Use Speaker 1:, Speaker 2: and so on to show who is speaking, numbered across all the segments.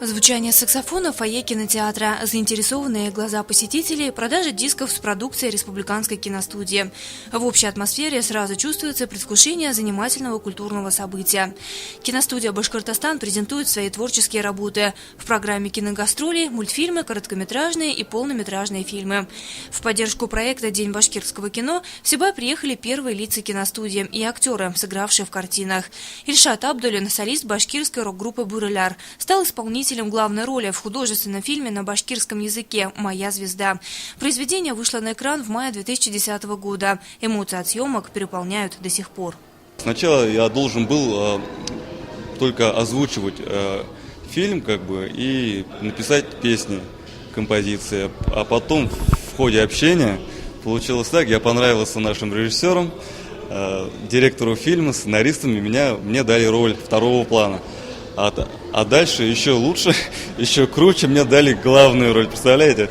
Speaker 1: Звучание саксофона в фойе кинотеатра, заинтересованные глаза посетителей, продажа дисков с продукцией Республиканской киностудии. В общей атмосфере сразу чувствуется предвкушение занимательного культурного события. Киностудия «Башкортостан» презентует свои творческие работы. В программе киногастроли мультфильмы, короткометражные и полнометражные фильмы. В поддержку проекта «День башкирского кино» в Сибай приехали первые лица киностудии и актеры, сыгравшие в картинах. Ильшат Абдулин, солист башкирской рок-группы «Бурыляр», стал исполнителем главной роли в художественном фильме на башкирском языке «Моя звезда». Произведение вышло на экран в мае 2010 года. Эмоции от съемок переполняют до сих пор.
Speaker 2: Сначала я должен был только озвучивать фильм и написать песни, композиции. А потом в ходе общения получилось так, я понравился нашим режиссерам, директору фильма, сценаристам, и мне дали роль второго плана. А дальше еще лучше, еще круче мне дали главную роль, представляете?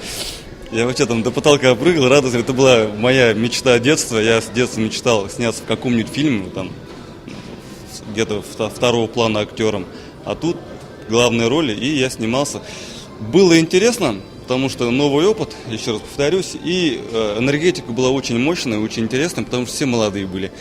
Speaker 2: Я вообще там до потолка прыгал, радостно. Это была моя мечта детства. Я с детства мечтал сняться в каком-нибудь фильме, там, где-то второго плана актером. А тут главные роли, и я снимался. Было интересно, потому что новый опыт, еще раз повторюсь, и энергетика была очень мощная, очень интересная, потому что все молодые были.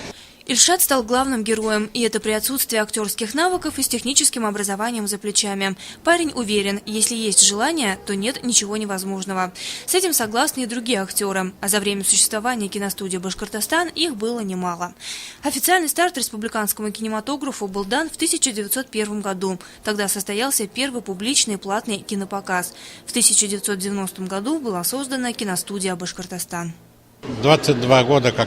Speaker 1: Ильшат стал главным героем, и это при отсутствии актерских навыков и с техническим образованием за плечами. Парень уверен, если есть желание, то нет ничего невозможного. С этим согласны и другие актеры, а за время существования киностудии «Башкортостан» их было немало. Официальный старт республиканскому кинематографу был дан в 1901 году. Тогда состоялся первый публичный платный кинопоказ. В 1990 году была создана киностудия «Башкортостан».
Speaker 3: 22 года, как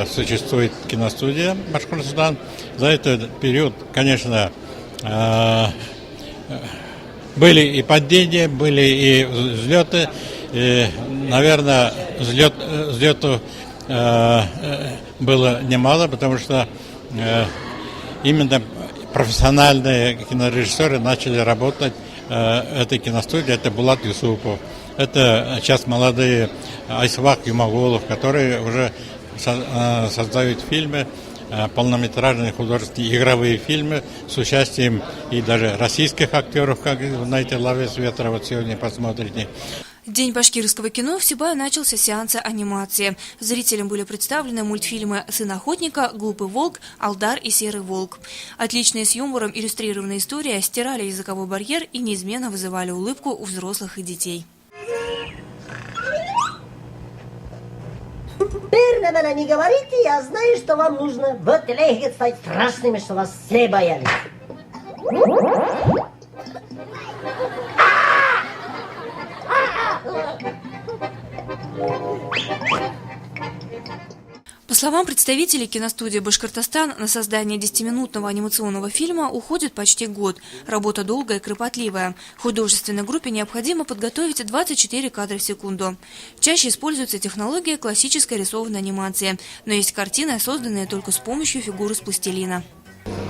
Speaker 3: существует киностудия «Башкортостан». За этот период, конечно, были и падения, были и взлеты. И, наверное, взлету было немало, потому что именно профессиональные кинорежиссеры начали работать в этой киностудии. Это Булат Юсупов. Это сейчас молодые Айсвак Юмагулов, которые уже создают фильмы, полнометражные художественные игровые фильмы с участием и даже российских актеров, как вы знаете, «Ловец ветра», вот сегодня посмотрите.
Speaker 1: День башкирского кино в Сибае начался с сеанса анимации. Зрителям были представлены мультфильмы «Сын охотника», «Глупый волк», «Алдар» и «Серый волк». Отличные с юмором иллюстрированные истории стирали языковой барьер и неизменно вызывали улыбку у взрослых и детей.
Speaker 4: Теперь на меня не говорите, я знаю, что вам нужно в телеге стать страшными, что вас все боялись.
Speaker 1: По словам представителей киностудии «Башкортостан», на создание 10-минутного анимационного фильма уходит почти год. Работа долгая и кропотливая. Художественной группе необходимо подготовить 24 кадра в секунду. Чаще используется технология классической рисованной анимации, но есть картины, созданные только с помощью фигур из пластилина.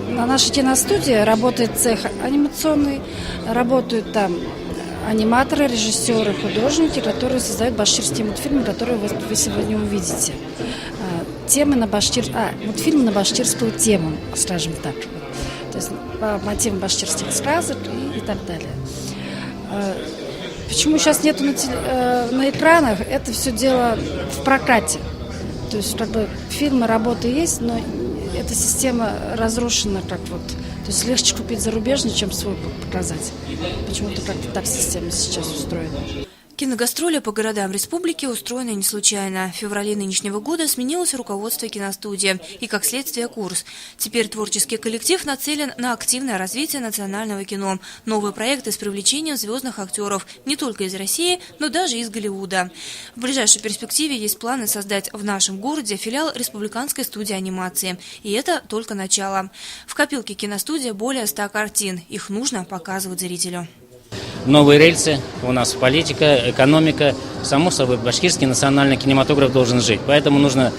Speaker 5: На нашей киностудии работает цех анимационный, работают там аниматоры, режиссеры, художники, которые создают башкирские мультфильмы, которые вы сегодня увидите. Темы на мультфильмы на башкирскую тему, скажем так. То есть по мотивам башкирских сказок и так далее. Почему сейчас нету на экранах? Это все дело в прокате. То есть фильмы, работы есть, но эта система разрушена То есть легче купить зарубежный, чем свой показать. Почему-то как-то так система сейчас устроена.
Speaker 1: Киногастроли по городам республики устроены не случайно. В феврале нынешнего года сменилось руководство киностудии и, как следствие, курс. Теперь творческий коллектив нацелен на активное развитие национального кино. Новые проекты с привлечением звездных актеров не только из России, но даже из Голливуда. В ближайшей перспективе есть планы создать в нашем городе филиал Республиканской студии анимации. И это только начало. В копилке киностудии более 100 картин. Их нужно показывать зрителю.
Speaker 6: Новые рельсы, у нас политика, экономика. Само собой, башкирский национальный кинематограф должен жить. Поэтому нужно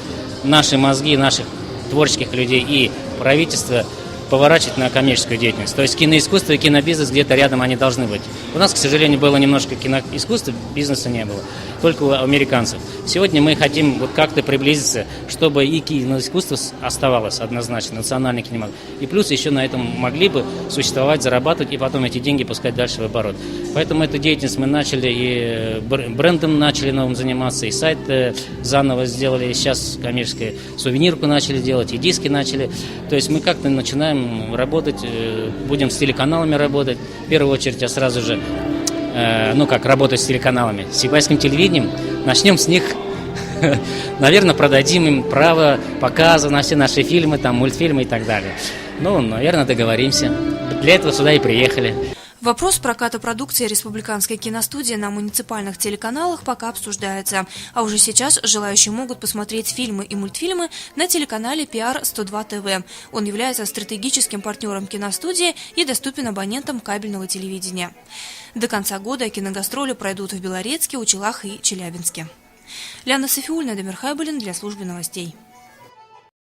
Speaker 6: наши мозги, наших творческих людей и правительство поворачивать на коммерческую деятельность. То есть киноискусство и кинобизнес где-то рядом они должны быть. У нас, к сожалению, было немножко киноискусства, бизнеса не было, только у американцев. Сегодня мы хотим вот как-то приблизиться, чтобы и киноискусство оставалось однозначно, национальный кинематограф. И плюс еще на этом могли бы существовать, зарабатывать и потом эти деньги пускать дальше в оборот. Поэтому эту деятельность мы начали, и брендом начали новым заниматься, и сайт заново сделали, и сейчас коммерческую сувенирку начали делать, и диски начали. То есть мы как-то начинаем работать, будем с телеканалами работать. В первую очередь я сразу же, работать с телеканалами, с сибайским телевидением. Начнем с них. Наверное, продадим им право показа на все наши фильмы, там, мультфильмы и так далее. Наверное, договоримся. Для этого сюда и приехали.
Speaker 1: Вопрос проката продукции республиканской киностудии на муниципальных телеканалах пока обсуждается. А уже сейчас желающие могут посмотреть фильмы и мультфильмы на телеканале PR102 ТВ. Он является стратегическим партнером киностудии и доступен абонентам кабельного телевидения. До конца года киногастроли пройдут в Белорецке, Учелах и Челябинске. Ляна Софиульна, Дамир Хайбулин для службы новостей.